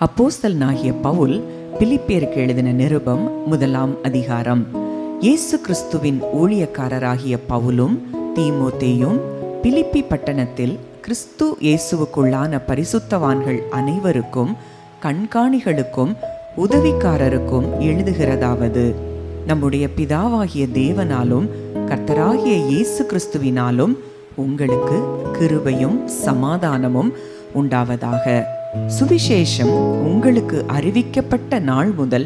அப்போஸ்தலனாகிய பவுல் பிலிப்பியருக்கு எழுதின நிருபம் 1ஆம் அதிகாரம். இயேசு கிறிஸ்துவின் ஊழியக்காரராகிய பவுலும் தீமோத்தேயும் பிலிப்பி பட்டணத்தில் கிறிஸ்து இயேசுவுக்குள்ளான பரிசுத்தவான்கள் அனைவருக்கும் கண்காணிகளுக்கும் உதவிக்காரருக்கும் எழுதுகிறதாவது: நம்முடைய பிதாவாகிய தேவனாலும் கர்த்தராகிய இயேசு கிறிஸ்துவினாலும் உங்களுக்கு கிருபையும் சமாதானமும் உண்டாவதாக. சுவிசேஷம் உங்களுக்கு அறிவிக்கப்பட்ட நாள் முதல்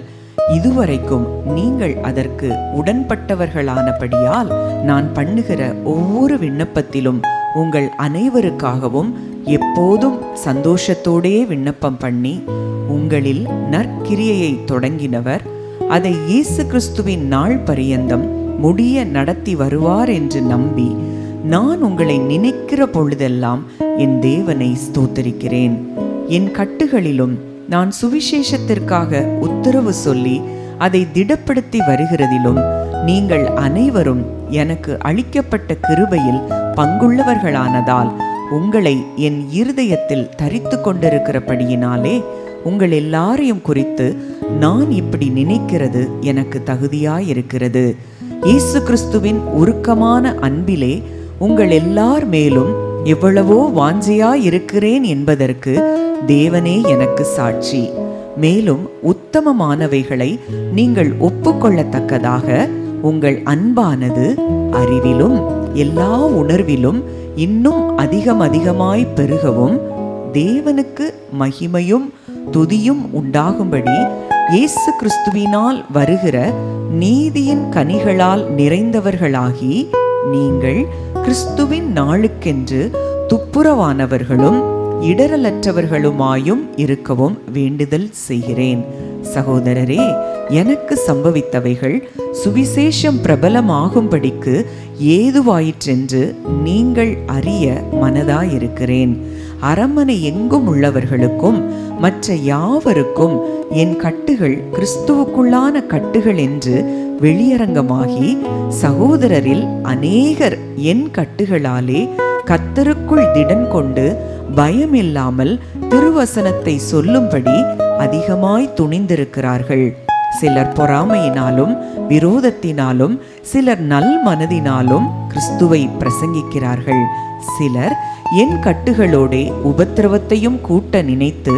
இதுவரைக்கும் நீங்கள் அதற்கு உடன்பட்டவர்களானபடியால் நான் பண்ணுகிற ஒவ்வொரு விண்ணப்பத்திலும் உங்கள் அனைவருக்காகவும் எப்போதும் சந்தோஷத்தோடே விண்ணப்பம் பண்ணி, உங்களில் நற்கிரியையை தொடங்கினவர் அதை இயேசு கிறிஸ்துவின் நாள் பரியந்தம் முடிய நடத்தி வருவார் என்று நம்பி, நான் உங்களை நினைக்கிற பொழுதெல்லாம் என் தேவனை ஸ்தோத்தரிக்கிறேன். என் கட்டுகளிலும் நான் சுவிசேஷத்திற்காக உத்தரவு சொல்லி அதை திடப்படுத்தி வருகிறதிலும் நீங்கள் அனைவரும் எனக்கு அளிக்கப்பட்ட கிருபையில் பங்குள்ளவர்களானதால் உங்களை என் இருதயத்தில் தரித்து கொண்டிருக்கிறபடியினாலே உங்கள் எல்லாரையும் குறித்து நான் இப்படி நினைக்கிறது எனக்கு தகுதியாயிருக்கிறது. இயேசு கிறிஸ்துவின் உருக்கமான அன்பிலே உங்கள் எல்லார் மேலும் எவ்வளவோ வாஞ்சையாயிருக்கிறேன் என்பதற்கு தேவனே எனக்கு சாட்சி. மேலும் உத்தமமானவைகளை நீங்கள் ஒப்புக்கொள்ளத்தக்கதாக உங்கள் அன்பானது அறிவிலும் எல்லா உணர்விலும் இன்னும் அதிகமாய் பெருகவும், தேவனுக்கு மகிமையும் துதியும் உண்டாகும்படி இயேசு கிறிஸ்துவினால் வருகிற நீதியின் கனிகளால் நிறைந்தவர்களாகி, நீங்கள் கிறிஸ்துவின் நாளுக்கென்று துப்புரவானவர்களும் இடரலற்றவர்களுமாயும் இருக்கவும் வேண்டுதல் செய்கிறேன். சகோதரரே, எனக்கு சம்பவித்தவைகள் சுவிசேஷம் பிரபலமாகும்படிக்கு ஏதுவாயிற்றென்று நீங்கள் அறிய மனதாயிருக்கிறேன். அரண்மனை எங்கும் உள்ளவர்களுக்கும் மற்ற யாவருக்கும் என் கட்டுகள் கிறிஸ்துவுக்குள்ளான கட்டுகள் என்று வெளியரங்கமாகி, சகோதரரில் அநேகர் என் கட்டுகளாலே கர்த்தருக்குள் திடன் கொண்டு பயமில்லாமல் திருவசனத்தை சொல்லும்படி அதிகமாய் துணிந்திருக்கிறார்கள். சிலர் பொறாமையினாலும் விரோதத்தினாலும், சிலர் நல் மனதினாலும் கிறிஸ்துவை பிரசங்கிக்கிறார்கள். சிலர் என் கட்டுகளோடே உபத்திரவத்தையும் கூட்ட நினைத்து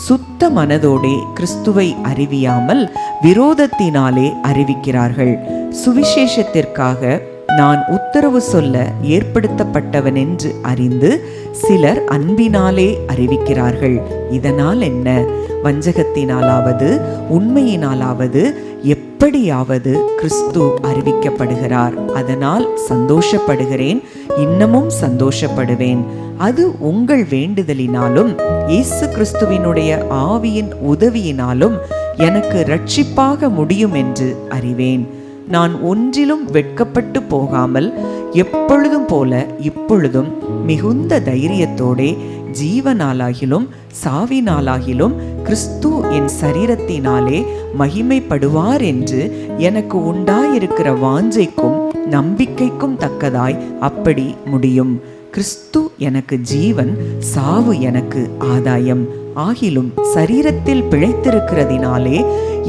சுத்த மனதோடே கிறிஸ்துவை அறிவியாமல் விரோதத்தினாலே அறிவிக்கிறார்கள். சுவிசேஷத்திற்காக நான் உத்தரவு சொல்ல ஏற்படுத்தப்பட்டவன் என்று அறிந்து சிலர் அன்பினாலே அறிவிக்கிறார்கள். இதனால் என்ன? வஞ்சகத்தினாலாவது உண்மையினாலாவது எப்படியாவது கிறிஸ்து அறிவிக்கப்படுகிறார். அதனால் சந்தோஷப்படுகிறேன், இன்னமும் சந்தோஷப்படுவேன். அது உங்கள் வேண்டுதலினாலும் இயேசு கிறிஸ்துவினுடைய ஆவியின் உதவியினாலும் எனக்கு இரட்சிப்பாக முடியும் என்று அறிவேன். நான் ஒன்றிலும் வெட்கப்பட்டு போகாமல் எப்பொழுதும் போல இப்பொழுதும் மிகுந்த தைரியத்தோடே ஜீவனாலாகிலும் சாவினாலாகிலும் கிறிஸ்து என் சரீரத்தினாலே மகிமைப்படுவார் என்று எனக்கு உண்டாயிருக்கிற வாஞ்சைக்கும் நம்பிக்கைக்கும் தக்கதாய் அப்படி முடியும். கிறிஸ்து எனக்கு ஜீவன், சாவு எனக்கு ஆதாயம். ஆகிலும் சரீரத்தில் பிழைத்திருக்கிறதினாலே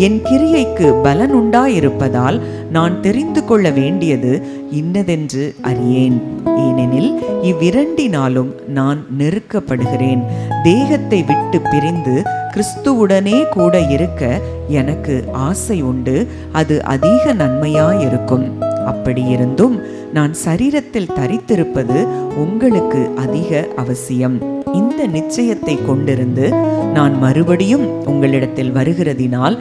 என் கிரியைக்கு பலன் உண்டாயிருப்பதால் நான் தெரிந்து கொள்ள வேண்டியது இன்னதென்று அறியேன். ஏனெனில் இவ்விரண்டினாலும் நான் நெருக்கப்படுகிறேன். தேகத்தை விட்டு பிரிந்து கிறிஸ்துவுடனே கூட இருக்க எனக்கு ஆசை உண்டு. அது அதிக நன்மையாயிருக்கும். அப்படியிருந்தும் நான் சரீரத்தில் தரித்திருப்பது உங்களுக்கு அதிக அவசியம். இந்த நிச்சயத்தை கொண்டிருந்து நான் மறுபடியும் உங்களிடத்தில் வருகிறதினால்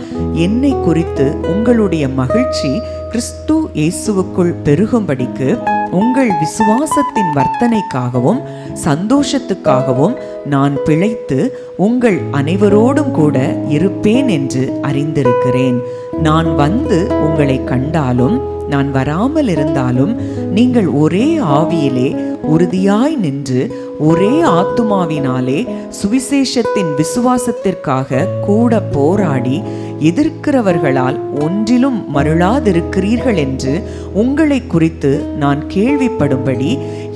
என்னை குறித்து உங்களுடைய மகிழ்ச்சி கிறிஸ்து இயேசுவுக்குள் பெருகும்படிக்கு உங்கள் விசுவாசத்தின் வர்த்தனைக்காகவும் சந்தோஷத்துக்காகவும் நான் பிழைத்து உங்கள் அனைவரோடும் கூட இருப்பேன் என்று அறிந்திருக்கிறேன். நான் வந்து உங்களை கண்டாலும் நான் வராமல் இருந்தாலும் நீங்கள் ஒரே ஆவியிலே உறுதியாய் நின்று ஒரே ஆத்துமாவினாலே சுவிசேஷத்தின் விசுவாசத்திற்காக கூட போராடி எதிர்க்கிறவர்களால் ஒன்றிலும் மருளாதிருக்கிறீர்கள் என்று உங்களை குறித்து நான் கேள்விப்படும்படி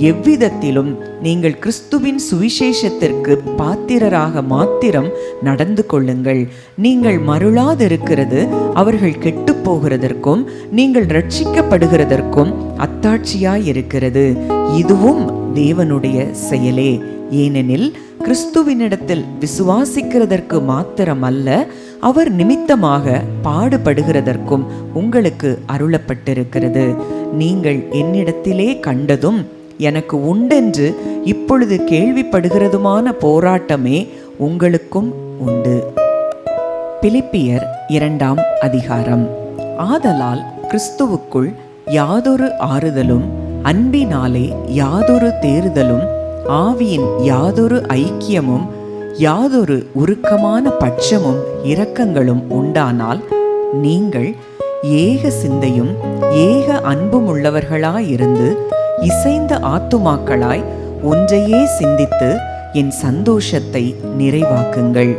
எவ்விதத்திலும் நீங்கள் கிறிஸ்துவின் சுவிசேஷத்திற்கு பாத்திரராக மாத்திரம் நடந்து கொள்ளுங்கள். நீங்கள் மருளாதிருக்கிறது அவர்கள் கெட்டு போகிறதற்கும் நீங்கள் ரட்சிக்கப்படுகிறதற்கும் அத்தாட்சியாயிருக்கிறது. இதுவும் தேவனுடைய செயலே. ஏனெனில் கிறிஸ்துவினிடத்தில் விசுவாசிக்கிறதற்கு மாத்திரமல்ல, அவர் நிமித்தமாக பாடுபடுகிறதற்கும் உங்களுக்கு அருளப்பட்டிருக்கிறது. நீங்கள் என்னிடத்திலே கண்டதும் எனக்கு உண்டென்று இப்பொழுது கேள்விப்படுகிறதுமான போராட்டமே உங்களுக்கும் உண்டு. பிலிப்பியர் 2ஆம் அதிகாரம். ஆதலால் கிறிஸ்துவுக்குள் யாதொரு ஆறுதலும், அன்பினாலே யாதொரு தேறுதலும், ஆவியின் யாதொரு ஐக்கியமும், யாதொரு உருக்கமான பட்சமும் இரக்கங்களும் உண்டானால் நீங்கள் ஏக சிந்தையும் ஏக அன்பும் உள்ளவர்களாயிருந்து இசைந்த ஆத்துமாக்களாய் ஒன்றையே சிந்தித்து என் சந்தோஷத்தை நிறைவாக்குங்கள்.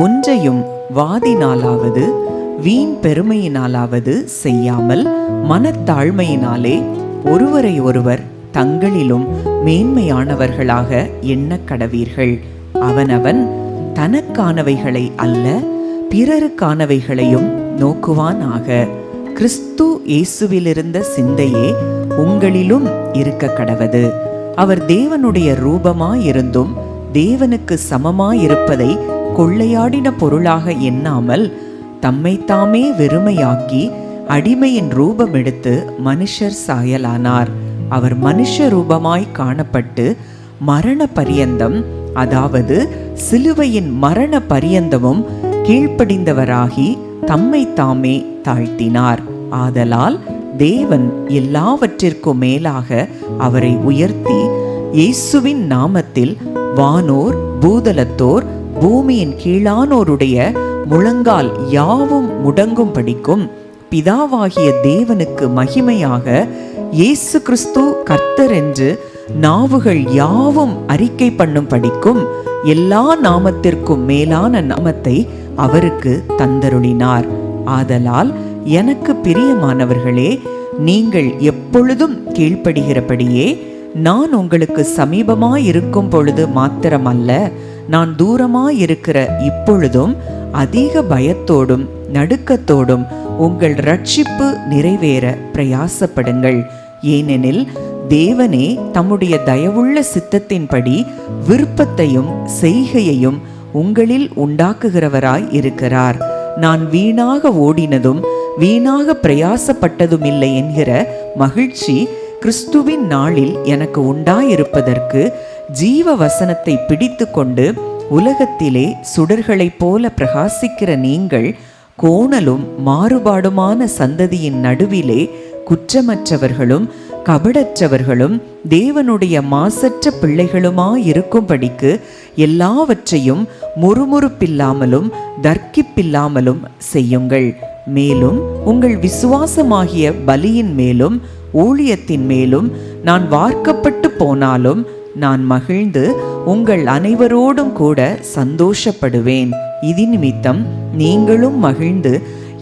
ஒன்றையும் வாதினாலாவது வீண் பெருமையினாலாவது செய்யாமல் மனத்தாழ்மையினாலே ஒருவரை ஒருவர் தங்களிலும் மேன்மையானவர்களாக எண்ணக் கடவீர்கள். அவனவன் தனக்கானவைகளை அல்ல பிறருக்கானவைகளையும் நோக்குவானாக. கிறிஸ்து இயேசுவிலிருந்த சிந்தையே உங்களிலும் இருக்க கடவது. அவர் தேவனுடைய ரூபமாயிருந்தும் தேவனுக்கு சமமாயிருப்பதை கொள்ளையாடின பொருளாக எண்ணாமல் தம்மைத்தாமே வெறுமையாக்கி அடிமையின் ரூபம் எடுத்து மனுஷர் சாயலானார். அவர் மனுஷ ரூபமாய் காணப்பட்டு மரண பரியந்தம், அதாவது சிலுவையின் மரண பரியந்தமும் கீழ்ப்படிந்தவராகி தம்மை தாமே தாழ்த்தினார். ஆதலால் தேவன் எல்லாவற்றிற்கும் மேலாக அவரை உயர்த்தி இயேசுவின் நாமத்தில் வானோர் பூதலத்தோர் பூமியின் கீழானோருடைய முழங்கால் யாவும் முடங்கும் படிக்கும் பிதாவாகிய தேவனுக்கு மகிமையாக இயேசு கிறிஸ்து கர்த்தர் என்று நாவுகள் யாவும் அறிக்கை பண்ணும் படிக்கும் எல்லா நாமத்திற்கும் மேலான நாமத்தை அவருக்கு தந்தருளினார். ஆதலால் எனக்கு பிரியமானவர்களே, நீங்கள் எப்பொழுதும் கீழ்ப்படுகிறபடியே நான் உங்களுக்கு சமீபமாயிருக்கும் பொழுது மாத்திரமல்ல, நான் தூரமாயிருக்கிற இப்பொழுதும் அதிக பயத்தோடும் நடுக்கத்தோடும் உங்கள் ரட்சிப்பு நிறைவேற பிரயாசப்படுங்கள். ஏனெனில் தேவனே தம்முடைய தயவுள்ள சித்தத்தின்படி விருப்பத்தையும் செய்கையையும் உங்களில் உண்டாக்குகிறவராய் இருக்கிறார். நான் வீணாக ஓடினதும் வீணாக பிரயாசப்பட்டதும் இல்லை என்கிற மகிழ்ச்சி கிறிஸ்துவின் நாளில் எனக்கு உண்டாயிருப்பதற்கு ஜீவ வசனத்தை பிடித்து கொண்டு உலகத்திலே சுடர்களைப் போல பிரகாசிக்கிற நீங்கள் கோணலும் மாறுபாடுமான சந்ததியின் நடுவிலே குற்றமற்றவர்களும் கபடற்றவர்களும் தேவனுடைய மாசற்ற பிள்ளைகளுமாயிருக்கும்படிக்கு எல்லாவற்றையும் முறுமுறுப்பில்லாமலும் தர்க்கிப்பில்லாமலும் செய்யுங்கள். மேலும் உங்கள் விசுவாசமாகிய பலியின் மேலும் ஊழியத்தின் மேலும் நான் வார்க்கப்பட்டு போனாலும் நான் மகிழ்ந்து உங்கள் அனைவரோடும் கூட சந்தோஷப்படுவேன். இது நிமித்தம் நீங்களும் மகிழ்ந்து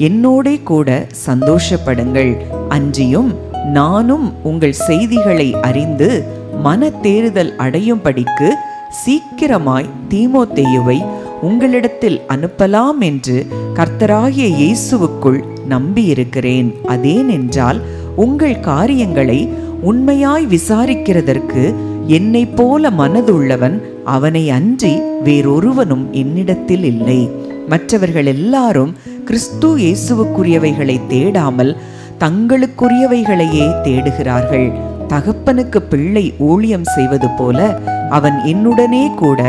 என்னோடே கூட சந்தோஷப்படுங்கள். அன்றியும் நானும் உங்கள் செய்திகளை அறிந்து மனத்தேறுதல் அடையும்படிக்கு சீக்கிரமாய் தீமோத்தேயுவை உங்களிடத்தில் அனுப்பலாம் என்று கர்த்தராகிய இயேசுவுக்குள் நம்பியிருக்கிறேன். அதேனென்றால் உங்கள் காரியங்களை உண்மையாய் விசாரிக்கிறதற்கு என்னை போல மனதுள்ளவன் அவனை அன்றி வேறொருவனும் என்னிடத்தில் இல்லை. மற்றவர்கள் எல்லாரும் கிறிஸ்து இயேசுவுக்குரியவைகளை தேடாமல் தங்களுக்குரியவைகளையே தேடுகிறார்கள். தகப்பனுக்கு பிள்ளை ஊழியம் செய்வது போல அவன் என்னுடனே கூட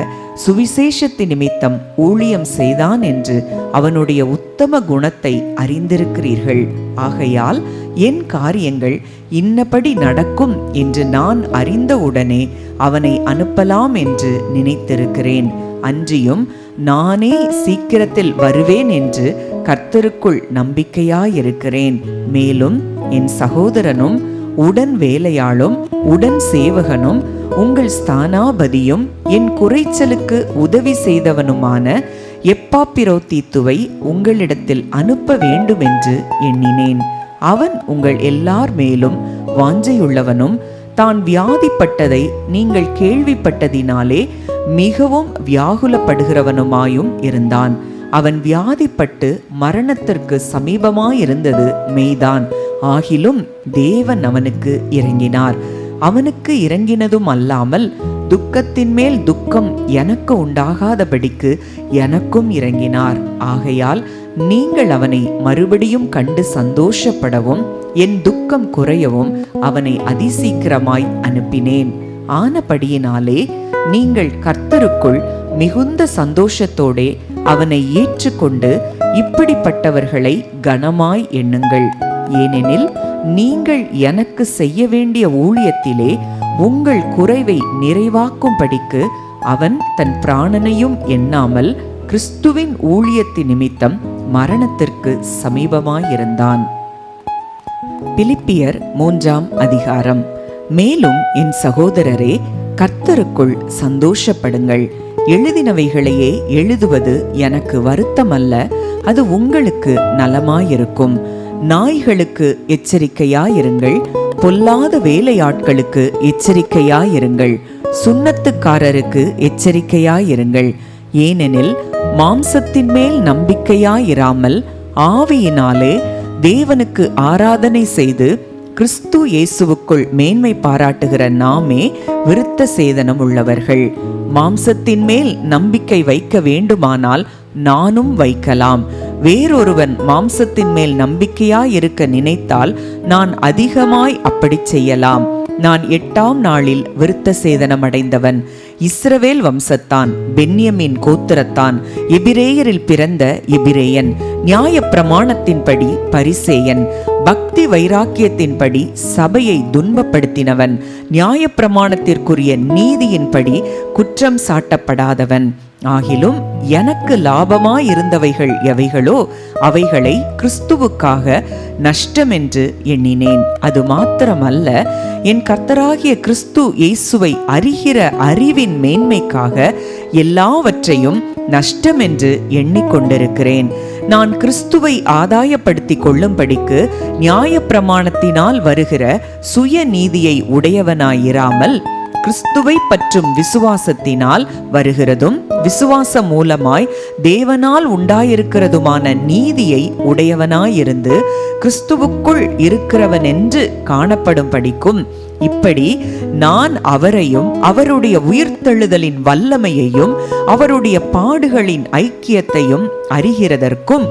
சுவிசேஷத்தின் நிமித்தம் ஊழியம் செய்தான் என்று அவனுடைய உத்தம குணத்தை அறிந்திருக்கிறீர்கள். ஆகையால் என் காரியங்கள் இன்னபடி நடக்கும் என்று நான் அறிந்தவுடனே அவனை அனுப்பலாம் என்று நினைத்திருக்கிறேன். அன்றியும் நானே சீக்கிரத்தில் வருவேன் என்று கர்த்தருக்குள் நம்பிக்கையாயிருக்கிறேன். மேலும் என் சகோதரனும் உடன் வேலையாளும் உடன் சேவகனும் உங்கள் ஸ்தானாபதியும் என் குறைச்சலுக்கு உதவி செய்தவனுமான எப்பாப்பிரோதீத்துவை உங்களிடத்தில் அனுப்ப வேண்டும் என்று எண்ணினேன். அவன் உங்கள் எல்லார் மேலும் வாஞ்சையுள்ளவனும் தான் வியாதிப்பட்டதை நீங்கள் கேள்விப்பட்டதினாலே மிகவும் வியாகுலப்படுகிறவனுமாயும் இருந்தான். அவன் வியாதிப்பட்டு மரணத்திற்கு சமீபமாயிருந்தது மெய்தான். ஆகிலும் தேவன் அவனுக்கு இறங்கினார். அவனுக்கு இறங்கினதும் அல்லாமல் துக்கத்தின் மேல் துக்கம் எனக்கு உண்டாகாதபடிக்கு எனக்கும் இறங்கினார். ஆகையால் நீங்கள் அவனை மறுபடியும் கண்டு சந்தோஷப்படவும் என் துக்கம் குறையவும் அவனை அதிசீக்கிரமாய் அனுப்பினேன். ஆனபடியினாலே நீங்கள் கர்த்தருக்குள் மிகுந்த சந்தோஷத்தோடே அவனை ஏற்றுக்கொண்டு இப்படிப்பட்டவர்களை கனமாய் எண்ணுங்கள். ஏனெனில் நீங்கள் எனக்கு செய்ய வேண்டிய ஊழியத்திலே உங்கள் குறைவை நிறைவாக்கும்படிக்கு அவன் தன் பிராணனையும் எண்ணாமல் கிறிஸ்துவின் ஊழியத்தின் நிமித்தம் மரணத்திற்கு சமீபமாயிருந்தான். பிலிப்பியர் 3ஆம் அதிகாரம். மேலும் என் சகோதரரே, கர்த்தருக்குள் சந்தோஷப்படுங்கள். எழுதினவைகளையே எழுதுவது எனக்கு வருத்தமல்ல, அது உங்களுக்கு நலமாயிருக்கும். நாய்களுக்கு எச்சரிக்கையாயிருங்கள், பொல்லாத வேலையாட்களுக்கு எச்சரிக்கையாயிருங்கள், சுன்னத்துக்காரருக்கு எச்சரிக்கையாயிருங்கள். ஏனெனில் மாம்சத்தின் மேல் நம்பிக்கையாயிராமல் ஆவியினாலே தேவனுக்கு ஆராதனை செய்து கிறிஸ்து இயேசுவுக்குள் மேன்மை பாராட்டுகிற நாமே விருத்த சேதனம் உள்ளவர்கள். மாம்சத்தின் மேல் நம்பிக்கை வைக்க வேண்டுமானால் நானும் வைக்கலாம். வேறொருவன் மாம்சத்தின் மேல் நம்பிக்கையாயிருக்க நினைத்தால் நான் அதிகமாய் அப்படி செய்யலாம். நான் 8ஆம் நாளில் விருத்த சேதனம் அடைந்தவன். இஸ்ரவேல் வம்சத்தான், பென்யமீன் கோத்திரத்தான், எபிரேயரில் பிறந்த எபிரேயன், நியாய பிரமாணத்தின்படி பரிசேயன், பக்தி வைராக்கியத்தின்படி சபையை துன்பப்படுத்தினவன், நியாய பிரமாணத்திற்குரிய நீதியின்படி குற்றம் சாட்டப்படாதவன். ஆகிலும் எனக்கு லாபமாயிருந்தவைகள் எவைகளோ அவைகளை கிறிஸ்துவுக்காக நஷ்டமென்று எண்ணினேன். அது மாத்திரமல்ல, என் கர்த்தராகிய கிறிஸ்து இயேசுவை அறிகிற அறிவின் மேன்மைக்காக எல்லாவற்றையும் நஷ்டமென்று எண்ணிக்கொண்டிருக்கிறேன். நான் கிறிஸ்துவை ஆதாயப்படுத்திக் கொள்ளும்படிக்கு நியாய பிரமாணத்தினால் வருகிற சுய நீதியை உடையவனாயிராமல் கிறிஸ்துவை பற்றும் விசுவாசத்தினால் வருகிறதும் விசுவாசம் மூலமாய் தேவனால் உண்டாயிருக்கிறதுமான நீதியை உடையவனாயிருந்து கிறிஸ்துவுக்குள் இருக்கிறவன் என்று காணப்படும் படிக்கும். இப்படி நான் அவரையும் அவருடைய உயிர்த்தெழுதலின் வல்லமையையும் அவருடைய பாடுகளின் ஐக்கியத்தையும் அறிகிறதற்கும்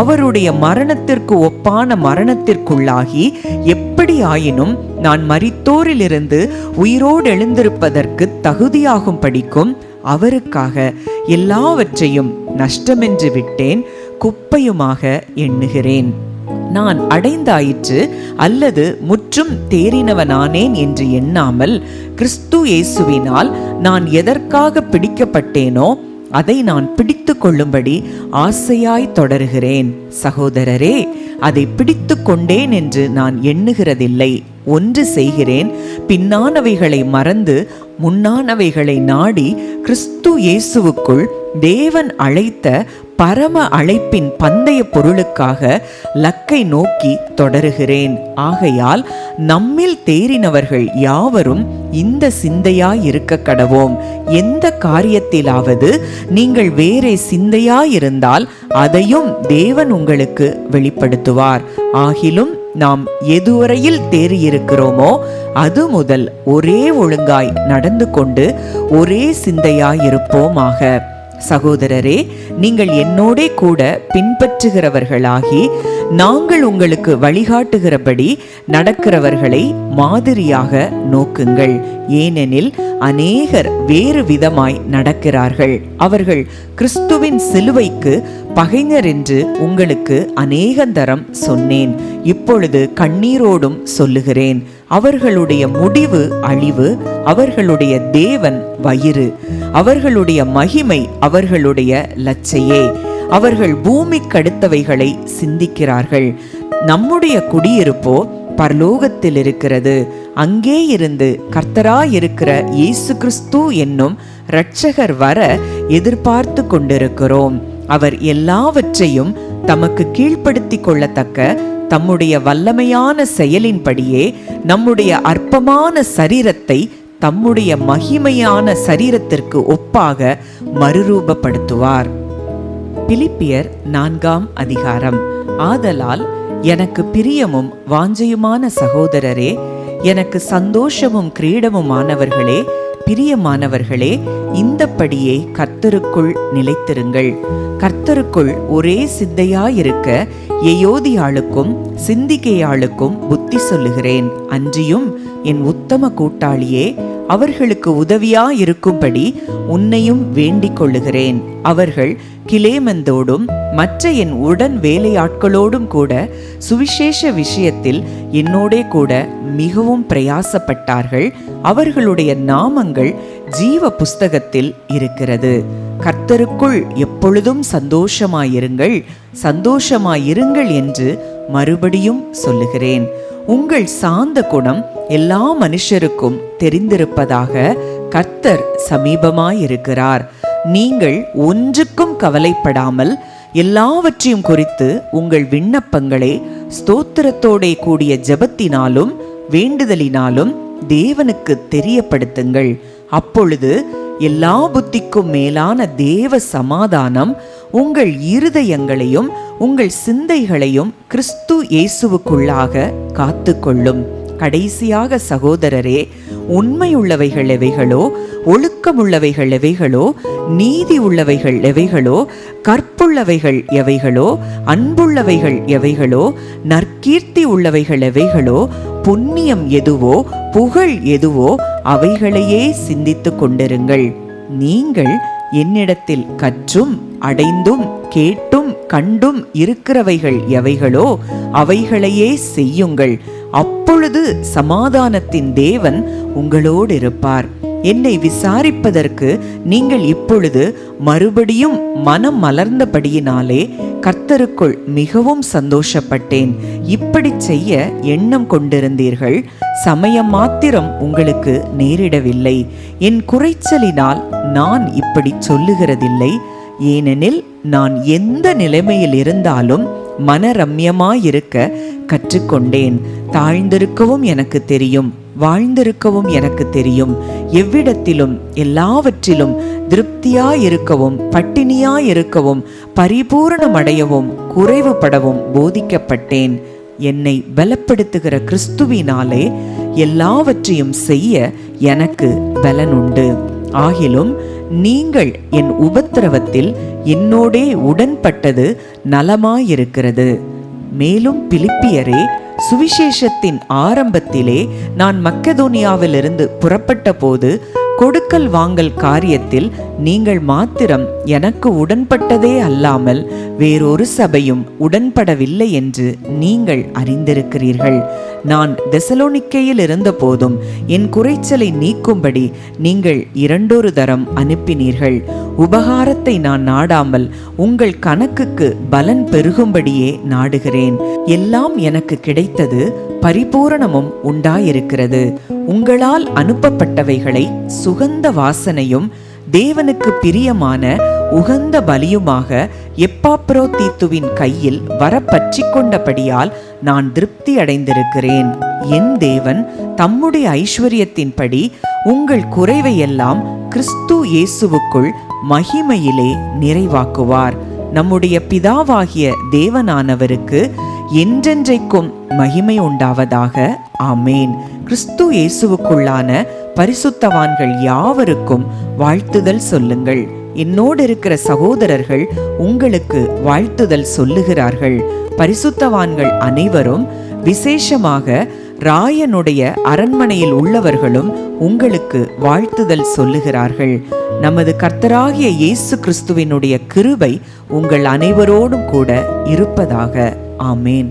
அவருடைய மரணத்திற்கு ஒப்பான மரணத்திற்குள்ளாகி எப்படி ஆயினும் நான் மரித்தோரிலிருந்து உயிரோடு எழுந்திருப்பதற்கு தகுதியாகும் படிக்கும் அவருக்காக எல்லாவற்றையும் நஷ்டமென்று விட்டேன், குப்பையுமாக எண்ணுகிறேன். நான் அடைந்தாயிற்று அல்லது முற்றும் தேறினவனானேன் என்று எண்ணாமல் கிறிஸ்து இயேசுவினால் நான் எதற்காக பிடிக்கப்பட்டேனோ அதை நான் பிடித்து கொள்ளும்படி ஆசையாய் தொடருகிறேன். சகோதரரே, அதை பிடித்து கொண்டேன் என்று நான் எண்ணுகிறதில்லை. ஒன்று செய்கிறேன், பின்னானவைகளை மறந்து முன்னானவைகளை நாடி கிறிஸ்து இயேசுவுக்குள் தேவன் அழைத்த பரம அழைப்பின் பந்தய பொருளுக்காக லக்கை நோக்கி தொடருகிறேன். ஆகையால் நம்மில் தேறினவர்கள் யாவரும் இந்த சிந்தையாயிருக்க கடவோம். எந்த காரியத்திலாவது நீங்கள் வேறே சிந்தையாயிருந்தால் அதையும் தேவன் உங்களுக்கு வெளிப்படுத்துவார். ஆகிலும் நாம் எதுவரையில் தேறியிருக்கிறோமோ அது முதல் ஒரே ஒழுங்காய் நடந்து கொண்டு ஒரே சிந்தையாயிருப்போமாக. சகோதரரே, நீங்கள் என்னோடே கூட பின்பற்றுகிறவர்களாகி நாங்கள் உங்களுக்கு வழிகாட்டுகிறபடி நடக்கிறவர்களை மாதிரியாக நோக்குங்கள். ஏனெனில் அநேகர் வேறு விதமாய் நடக்கிறார்கள். அவர்கள் கிறிஸ்துவின் சிலுவைக்கு பகைஞர் என்று உங்களுக்கு அநேகந்தரம் சொன்னேன். இப்பொழுது கண்ணீரோடும் சொல்லுகிறேன். அவர்களுடைய முடிவு அழிவு, அவர்களுடைய தேவன் வயிறு, அவர்களுடைய மகிமை அவர்களுடைய லட்சையே. அவர்கள் பூமிக்கடுத்தவைகளை சிந்திக்கிறார்கள். நம்முடைய குடியிருப்போ பரலோகத்தில் இருக்கிறது. அங்கே இருந்து கர்த்தராயிருக்கிற இயேசு கிறிஸ்து என்னும் இரட்சகர் வர எதிர்பார்த்து கொண்டிருக்கிறோம். அவர் எல்லாவற்றையும் தமக்கு கீழ்ப்படுத்திக் கொள்ளத்தக்க தம்முடைய வல்லமையான செயலின்படியே நம்முடைய அற்பமான சரீரத்தை தம்முடைய மகிமையான சரீரத்திற்கு ஒப்பாக மறுரூபப்படுத்துவார். பிலிப்பியர் 4ஆம் அதிகாரம். ஆதலால் எனக்கு பிரியமும் வாஞ்சையுமான சகோதரரே, எனக்கு சந்தோஷமும் கிரீடமுமானவர்களே, பிரியமானவர்களே, இந்தப்படியே கர்த்தருக்குள் நிலைத்திருங்கள். கர்த்தருக்குள் ஒரே சிந்தையாயிருக்க எயோதியாளுக்கும் சிந்திகேயாளுக்கும் புத்தி சொல்லுகிறேன். அன்றியும் என் உத்தம கூட்டாளியே, அவர்களுக்கு உதவியாயிருக்கும்படி உன்னையும் வேண்டிக் கொள்ளுகிறேன். அவர்கள் கிலேமந்தோடும் மற்ற என் உடன் வேலையாட்களோடும் கூட சுவிசேஷ விஷயத்தில் என்னோடே கூட மிகவும் பிரயாசப்பட்டார்கள். அவர்களுடைய நாமங்கள் ஜீவ புஸ்தகத்தில் இருக்கிறது. கர்த்தருக்குள் எப்பொழுதும் சந்தோஷமாயிருங்கள், சந்தோஷமாயிருங்கள் என்று மறுபடியும் சொல்லுகிறேன். உங்கள் சாந்த குணம் எல்லா மனுஷருக்கும் தெரிந்திருப்பதாக. கர்த்தர் சமீபமாயிருக்கிறார். நீங்கள் ஒன்றுக்கும் கவலைப்படாமல் எல்லாவற்றையும் குறித்து உங்கள் விண்ணப்பங்களை ஸ்தோத்திரத்தோடே கூடிய ஜெபத்தினாலும் வேண்டுதலினாலும் தேவனுக்கு தெரியப்படுத்துங்கள். அப்பொழுது எல்லா புத்திக்கும் மேலான தேவ சமாதானம் உங்கள் இருதயங்களையும் உங்கள் சிந்தைகளையும் கிறிஸ்து இயேசுவுக்குள்ளாக காத்து கொள்ளும். கடைசியாக சகோதரரே, உண்மையுள்ளவைகள் எவைகளோ, ஒழுக்கமுள்ளவைகள் எவைகளோ, நீதி உள்ளவைகள் எவைகளோ, கற்புள்ளவைகள் எவைகளோ, அன்புள்ளவைகள் எவைகளோ, நற்கீர்த்தி உள்ளவைகள் எவைகளோ, புண்ணியம் எதுவோ, புகழ் எதுவோ, அவைகளையே சிந்தித்து கொண்டிருங்கள். நீங்கள் என்னிடத்தில் கற்றும் அடைந்தும் கேட்டும் கண்டும் இருக்கிறவைகள் எவைகளோ அவைகளையே செய்யுங்கள். அப்பொழுது சமாதானத்தின் தேவன் உங்களோடு இருப்பார். என்னை விசாரிப்பதற்கு நீங்கள் இப்பொழுது மறுபடியும் மனம் மலர்ந்தபடியினாலே கர்த்தருக்குள் மிகவும் சந்தோஷப்பட்டேன். இப்படி செய்ய எண்ணம் கொண்டிருந்தீர்கள், சமயம் மாத்திரம் உங்களுக்கு நேரிடவில்லை. என் குறைச்சலினால் நான் இப்படி சொல்லுகிறதில்லை. ஏனெனில் நான் எந்த நிலைமையில் இருந்தாலும் மனரம்யமாயிருக்க கற்றுக்கொண்டேன். தாழ்ந்திருக்கவும் எனக்கு தெரியும், வாழ்ந்திருக்கவும் எனக்கு தெரியும். எவ்விடத்திலும் எல்லாவற்றிலும் திருப்தியாயிருக்கவும் பட்டினியாயிருக்கவும் பரிபூரணமடையவும் குறைவுபடவும் போதிக்கப்பட்டேன். என்னை பலப்படுத்துகிற கிறிஸ்துவினாலே எல்லாவற்றையும் செய்ய எனக்கு பலனுண்டு. ஆகிலும் நீங்கள் என் உபத்திரவத்தில் என்னோடே உடன்பட்டது நலமாயிருக்கிறது. மேலும் பிலிப்பியரே, சுவிசேஷத்தின் ஆரம்பத்திலே நான் மக்கெதோனியாவிலிருந்து புறப்பட்ட போது கொடுக்கல் வாங்கல் காரியத்தில் நீங்கள் மாத்திரம் எனக்கு உடன்பட்டதே அல்லாமல் வேறொரு சபையும் உடன்படவில்லை என்று நீங்கள் அறிந்திருக்கிறீர்கள். நான் தெசலோனிக்கேயில் இருந்த போதும் என் குறைச்சலை நீக்கும்படி நீங்கள் 2 தரம் அனுப்பினீர்கள். உபகாரத்தை நான் நாடாமல் உங்கள் கணக்குக்கு பலன் பெருகும்படியே நாடுகிறேன். எல்லாம் எனக்கு கிடைத்தது, பரிபூரணமும் உண்டாயிருக்கிறது. உங்களால் அனுப்பப்பட்டவைகளை சுகந்த வாசனையும் தேவனுக்கு பிரியமான உகந்த பலியுமாக எப்பாப்ரோதீத்துவின் கையில் வரப்பற்றி கொண்டபடியால் நான் திருப்தி அடைந்திருக்கிறேன். என் தேவன் தம்முடைய ஐஸ்வர்யத்தின்படி உங்கள் குறைவையெல்லாம் கிறிஸ்து இயேசுவுக்குள் மகிமையிலே நிறைவாக்குவார். நம்முடைய பிதாவாகிய தேவனானவருக்கு என்றென்றைக்கும் மகிமை உண்டாவதாக. ஆமேன். கிறிஸ்து இயேசுவுக்குள்ளான பரிசுத்தவான்கள் யாவருக்கும் வாழ்த்துதல் சொல்லுங்கள். என்னோடு இருக்கிற சகோதரர்கள் உங்களுக்கு வாழ்த்துதல் சொல்லுகிறார்கள். பரிசுத்தவான்கள் அனைவரும், விசேஷமாக ராயனுடைய அரண்மனையில் உள்ளவர்களும் உங்களுக்கு வாழ்த்துதல் சொல்லுகிறார்கள். நமது கர்த்தராகிய இயேசு கிறிஸ்துவினுடைய கிருபை உங்கள் அனைவரோடும் கூட இருப்பதாக. ஆமேன்.